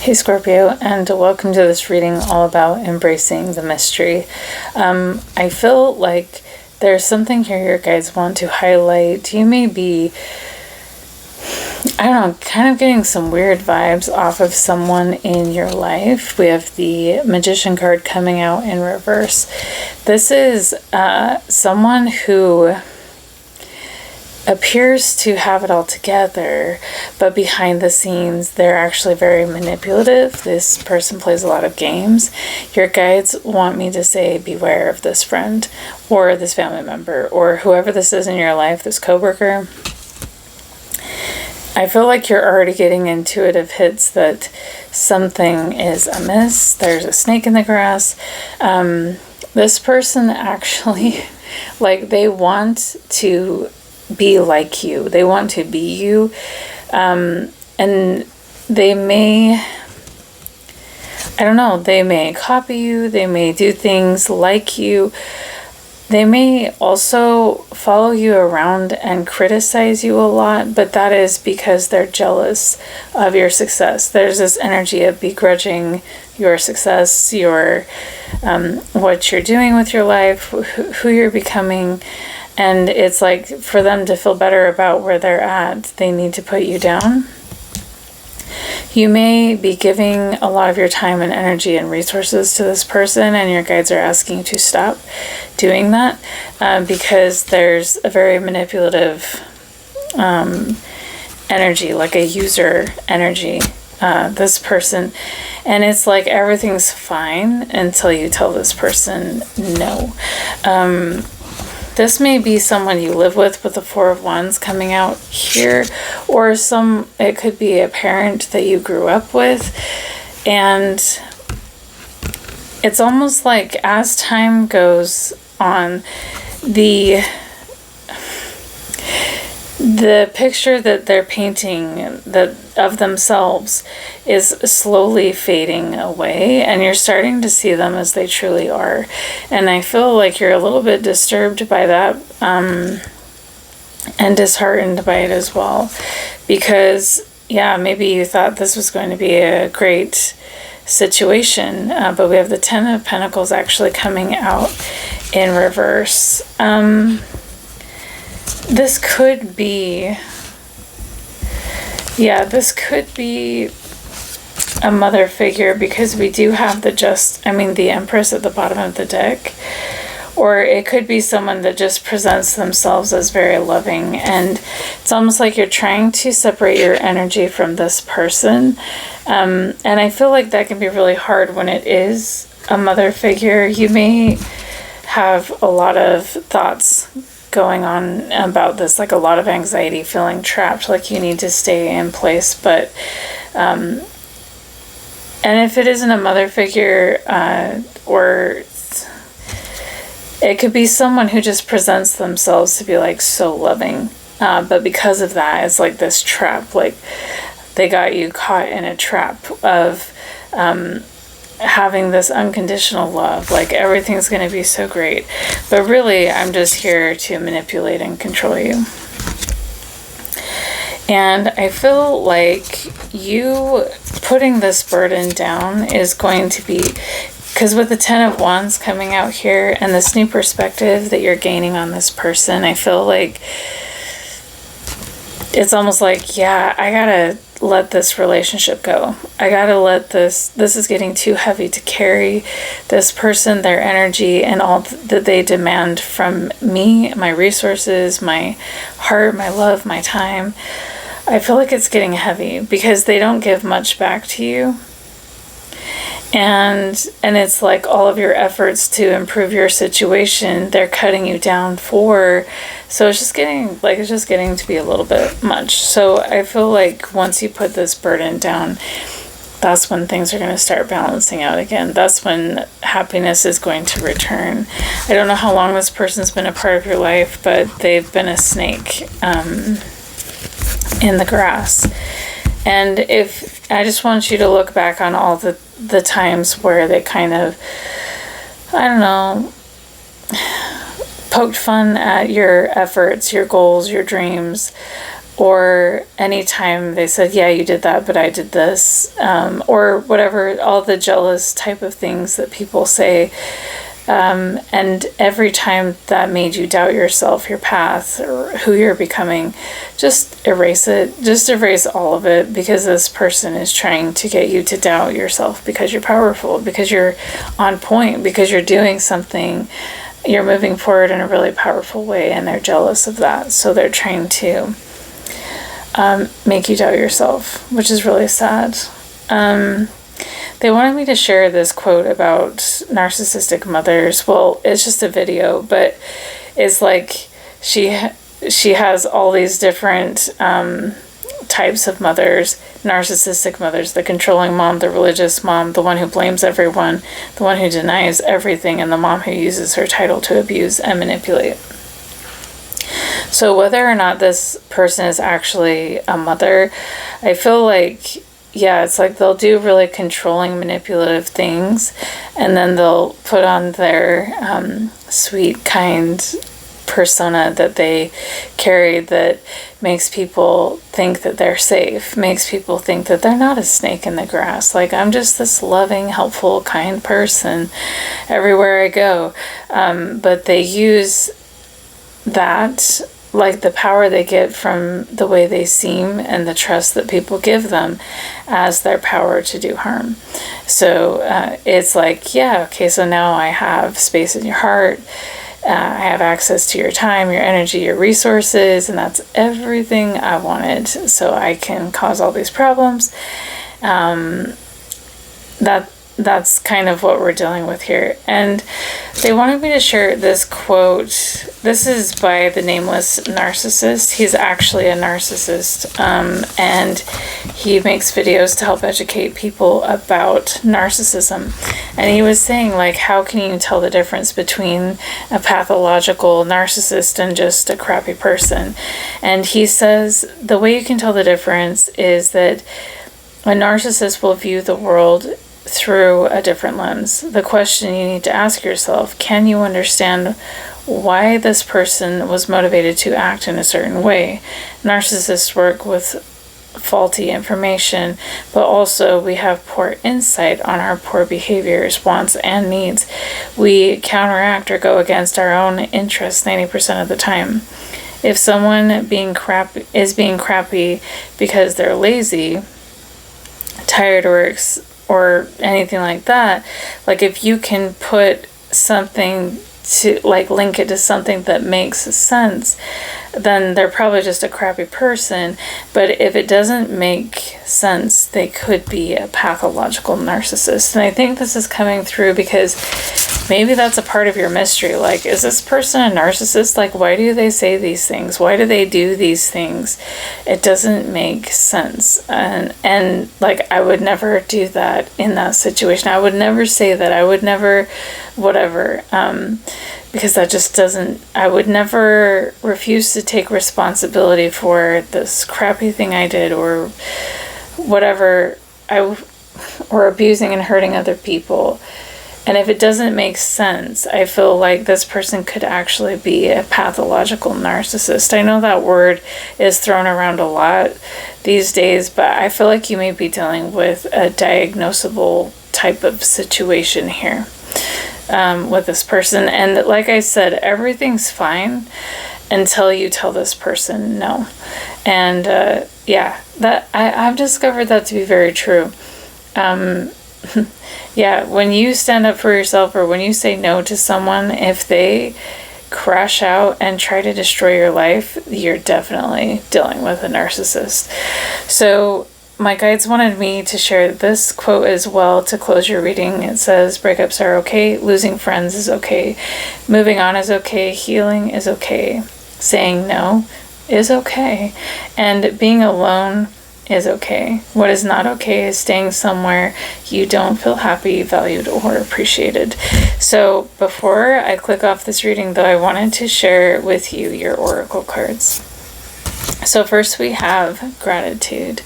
Hey Scorpio, and welcome to this reading all about embracing the mystery. I feel like there's something here your guides want to highlight. You may be, I don't know, kind of getting some weird vibes off of someone in your life. We have the Magician card coming out in reverse. This is someone who appears to have it all together, but behind the scenes they're actually very manipulative. This person plays a lot of games. Your guides want me to say beware of this friend or this family member or whoever this is in your life, this coworker. I feel like you're already getting intuitive hits that something is amiss. There's a snake in the grass. This person actually, like, they want to be like you. They want to be you. And they may, I don't know, they may copy you. They may do things like you. They may also follow you around and criticize you a lot, but that is because they're jealous of your success. There's this energy of begrudging your success, your what you're doing with your life, who you're becoming. And it's like, for them to feel better about where they're at, they need to put you down. You may be giving a lot of your time and energy and resources to this person, and your guides are asking you to stop doing that because there's a very manipulative energy, like a user energy, this person. And it's like everything's fine until you tell this person no. This may be someone you live with the Four of Wands coming out here, or it could be a parent that you grew up with. And it's almost like as time goes on, the picture that they're painting of themselves is slowly fading away, and you're starting to see them as they truly are. And I feel like you're a little bit disturbed by that, and disheartened by it as well, because yeah, maybe you thought this was going to be a great situation, but we have the Ten of Pentacles actually coming out in reverse. This could be, this could be a mother figure, because we do have the Empress at the bottom of the deck. Or it could be someone that just presents themselves as very loving, and it's almost like you're trying to separate your energy from this person. And I feel like that can be really hard when it is a mother figure. You may have a lot of thoughts going on about this, like a lot of anxiety, feeling trapped, like you need to stay in place. But and if it isn't a mother figure, or it could be someone who just presents themselves to be like so loving, but because of that, it's like this trap, like they got you caught in a trap of having this unconditional love, like everything's going to be so great, but really I'm just here to manipulate and control you. And I feel like you putting this burden down is going to be, because with the Ten of Wands coming out here and this new perspective that you're gaining on this person, I feel like it's almost like, I gotta let this relationship go. I gotta let this is getting too heavy to carry. This person, their energy, and all that they demand from me, my resources, my heart, my love, my time. I feel like it's getting heavy because they don't give much back to you. And it's like all of your efforts to improve your situation, they're cutting you down for. So it's just getting to be a little bit much. So I feel like once you put this burden down, that's when things are going to start balancing out again. That's when happiness is going to return. I don't know how long this person's been a part of your life, but they've been a snake in the grass. And if I just want you to look back on all the times where they kind of, I don't know, poked fun at your efforts, your goals, your dreams, or anytime they said, yeah, you did that, but I did this, or whatever, all the jealous type of things that people say. And every time that made you doubt yourself, your path, or who you're becoming, just erase it. Just erase all of it, because this person is trying to get you to doubt yourself because you're powerful, because you're on point, because you're doing something, you're moving forward in a really powerful way, and they're jealous of that. So they're trying to make you doubt yourself, which is really sad. They wanted me to share this quote about narcissistic mothers. Well, it's just a video, but it's like she has all these different types of mothers. Narcissistic mothers, the controlling mom, the religious mom, the one who blames everyone, the one who denies everything, and the mom who uses her title to abuse and manipulate. So whether or not this person is actually a mother, I feel like, yeah, it's like they'll do really controlling, manipulative things, and then they'll put on their sweet, kind persona that they carry that makes people think that they're safe, makes people think that they're not a snake in the grass. Like, I'm just this loving, helpful, kind person everywhere I go. But they use that, like the power they get from the way they seem and the trust that people give them, as their power to do harm. So it's like, yeah, okay, so now I have space in your heart. I have access to your time, your energy, your resources, and that's everything I wanted. So I can cause all these problems. That's kind of what we're dealing with here. And they wanted me to share this quote. This is by the nameless narcissist. He's actually a narcissist, and he makes videos to help educate people about narcissism. And he was saying, like, how can you tell the difference between a pathological narcissist and just a crappy person? And he says the way you can tell the difference is that a narcissist will view the world through a different lens. The question you need to ask yourself, can you understand why this person was motivated to act in a certain way? Narcissists work with faulty information, but also we have poor insight on our poor behaviors, wants, and needs. We counteract or go against our own interests 90% of the time. If someone is being crappy because they're lazy, tired, or anything like that, like if you can put something to, like, link it to something that makes sense, then they're probably just a crappy person. But if it doesn't make sense, they could be a pathological narcissist. And I think this is coming through because maybe that's a part of your mystery. Like, is this person a narcissist? Like, why do they say these things? Why do they do these things? It doesn't make sense. And like, I would never do that in that situation. I would never say that. I would never, whatever. Because that just doesn't, I would never refuse to take responsibility for this crappy thing I did, or whatever, or abusing and hurting other people. And if it doesn't make sense, I feel like this person could actually be a pathological narcissist. I know that word is thrown around a lot these days, but I feel like you may be dealing with a diagnosable type of situation here. With this person. And like I said, everything's fine until you tell this person no. And yeah, that I've discovered that to be very true. Yeah, when you stand up for yourself, or when you say no to someone, if they crash out and try to destroy your life, you're definitely dealing with a narcissist. So my guides wanted me to share this quote as well to close your reading. It says, breakups are okay, losing friends is okay, moving on is okay, healing is okay, saying no is okay, and being alone is okay. What is not okay is staying somewhere you don't feel happy, valued, or appreciated. So before I click off this reading, though, I wanted to share with you your oracle cards. So first we have gratitude,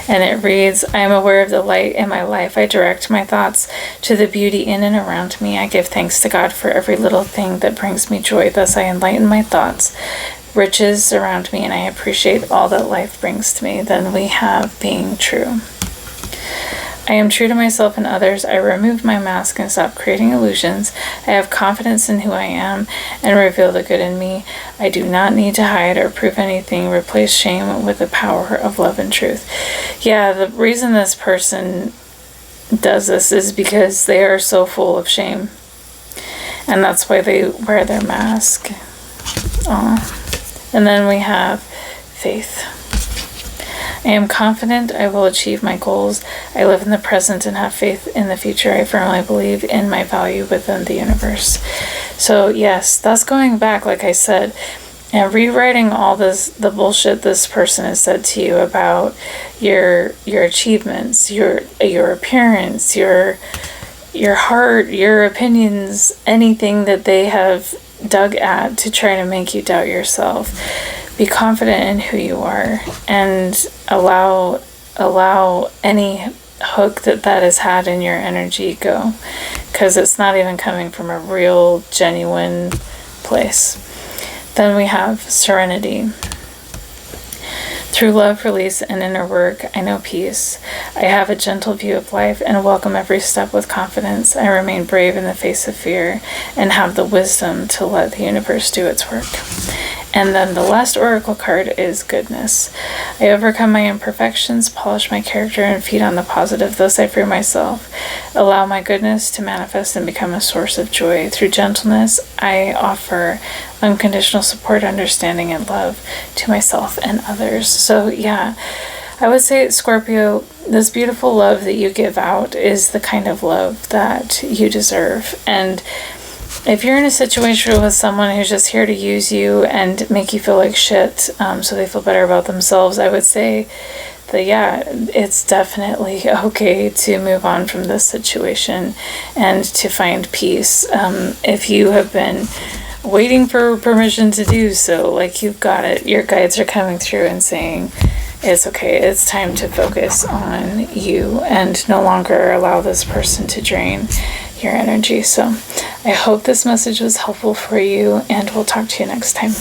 and it reads, I am aware of the light in my life. I direct my thoughts to the beauty in and around me. I give thanks to God for every little thing that brings me joy. Thus I enlighten my thoughts riches surround me and I appreciate all that life brings to me. Then we have being true. I am true to myself and others. I remove my mask and stop creating illusions. I have confidence in who I am and reveal the good in me. I do not need to hide or prove anything. Replace shame with the power of love and truth. Yeah, the reason this person does this is because they are so full of shame. And that's why they wear their mask. And then we have faith. I am confident I will achieve my goals. I live in the present and have faith in the future. I firmly believe in my value within the universe. So yes, that's going back, like I said, and rewriting all the bullshit this person has said to you about your achievements, your appearance, your heart, your opinions, anything that they have dug at to try to make you doubt yourself. Be confident in who you are and allow any hook that has had in your energy go, because it's not even coming from a real, genuine place. Then we have serenity. Through love, release, and inner work, I know peace. I have a gentle view of life and welcome every step with confidence. I remain brave in the face of fear and have the wisdom to let the universe do its work. And then the last oracle card is goodness. I overcome my imperfections, polish my character, and feed on the positive. Thus I free myself. Allow my goodness to manifest and become a source of joy. Through gentleness, I offer unconditional support, understanding, and love to myself and others. So yeah, I would say, Scorpio, this beautiful love that you give out is the kind of love that you deserve. And if you're in a situation with someone who's just here to use you and make you feel like shit, so they feel better about themselves, I would say that, yeah, it's definitely okay to move on from this situation and to find peace. If you have been waiting for permission to do so, like, you've got it. Your guides are coming through and saying, it's okay, it's time to focus on you and no longer allow this person to drain your energy. So I hope this message was helpful for you, and we'll talk to you next time.